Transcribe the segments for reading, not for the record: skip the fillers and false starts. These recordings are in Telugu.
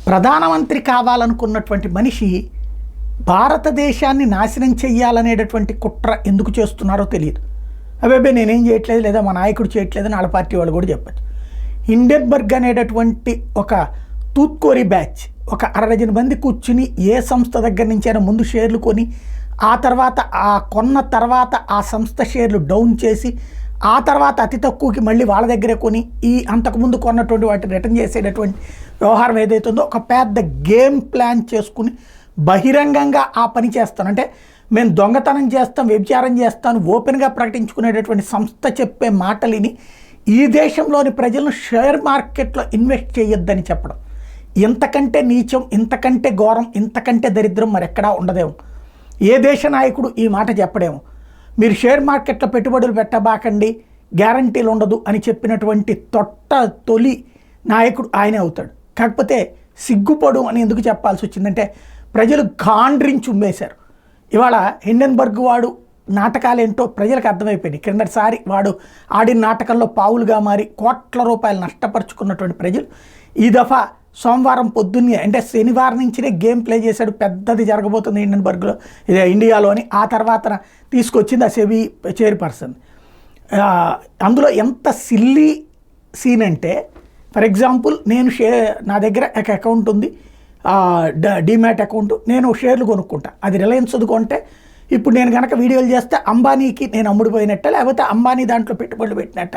ప్రధానమంత్రి కావాలనుకున్నటువంటి మనిషి భారతదేశాన్ని నాశనం చెయ్యాలనేటటువంటి కుట్ర ఎందుకు చేస్తున్నారో తెలియదు. అవేబే నేనేం చేయట్లేదు, లేదా మా నాయకుడు చేయట్లేదని వాళ్ళ పార్టీ వాళ్ళు కూడా చెప్పచ్చు. హిండెన్బర్గ్ అనేటటువంటి ఒక తూత్కోరి బ్యాచ్ ఒక 60 మంది కూర్చుని ఏ సంస్థ దగ్గర నుంచైనా ముందు షేర్లు కొని ఆ తర్వాత కొన్న తర్వాత ఆ సంస్థ షేర్లు డౌన్ చేసి ఆ తర్వాత అతి తక్కువకి మళ్ళీ వాళ్ళ దగ్గరే కొని అంతకుముందు కొన్నటువంటి వాటిని రిటర్న్ చేసేటటువంటి వ్యవహారం ఏదైతుందో ఒక పెద్ద గేమ్ ప్లాన్ చేసుకుని బహిరంగంగా ఆ పని చేస్తాను. అంటే మేము దొంగతనం చేస్తాం, వ్యభిచారం చేస్తాను ఓపెన్గా ప్రకటించుకునేటటువంటి సంస్థ చెప్పే మాటలిని ఈ దేశంలోని ప్రజలను షేర్ మార్కెట్లో ఇన్వెస్ట్ చేయొద్దని చెప్పడం ఇంతకంటే నీచం, ఇంతకంటే ఘోరం, ఇంతకంటే దరిద్రం మరెక్కడా ఉండదేమో. ఏ దేశ నాయకుడు ఈ మాట చెప్పడేమో. మీరు షేర్ మార్కెట్లో పెట్టుబడులు పెట్టబాకండి, గ్యారంటీలు ఉండదు అని చెప్పినటువంటి తొలి నాయకుడు ఆయనే అవుతాడు. కాకపోతే సిగ్గుపడు అని ఎందుకు చెప్పాల్సి వచ్చిందంటే ప్రజలు గాండ్రించి ఉమ్మేశారు. ఇవాళ హిండెన్బర్గ్ వాడు నాటకాలేంటో ప్రజలకు అర్థమైపోయింది. క్రిందటిసారి వాడు ఆడిన నాటకంలో పావులుగా మారి కోట్ల రూపాయలు నష్టపరుచుకున్నటువంటి ప్రజలు ఈ దఫా సోమవారం పొద్దున్నే అంటే శనివారం నుంచినే గేమ్ ప్లే చేశాడు. పెద్దది జరగబోతుంది హిండెన్బర్గ్లో, ఇదే ఇండియాలో అని. ఆ తర్వాత తీసుకొచ్చింది ఆ సెబీ చైర్పర్సన్. అందులో ఎంత సిల్లీ సీన్ అంటే, ఫర్ ఎగ్జాంపుల్ నేను నా దగ్గర ఒక అకౌంట్ ఉంది, డీమ్యాట్ అకౌంట్, నేను షేర్లు కొనుక్కుంటా. అది రిలయన్స్ కొంటే ఇప్పుడు నేను కనుక వీడియోలు చేస్తే అంబానీకి నేను అమ్ముడిపోయినట్ట, లేకపోతే అంబానీ దాంట్లో పెట్టుబడులు పెట్టినట్ట.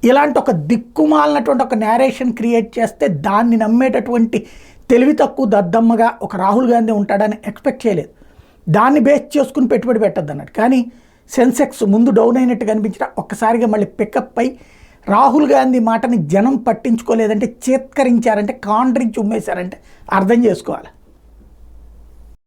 ఇలాంటి ఒక దిక్కుమాలినటువంటి ఒక నేరేషన్ క్రియేట్ చేస్తే దాన్ని నమ్మేటటువంటి తెలివి తక్కువ దద్దమ్మగా ఒక రాహుల్ గాంధీ ఉంటాడని ఎక్స్పెక్ట్ చేయలేదు. దాన్ని బేస్ చేసుకుని పెట్టుబడి పెట్టద్దు అన్నట్టు. కానీ సెన్సెక్స్ ముందు డౌన్ అయినట్టు కనిపించిన ఒక్కసారిగా మళ్ళీ పికప్ అయి రాహుల్ గాంధీ మాటని జనం పట్టించుకోలేదంటే, చేత్కరించారంటే, కాండ్రించి ఉమ్మేశారంటే అర్థం చేసుకోవాలి.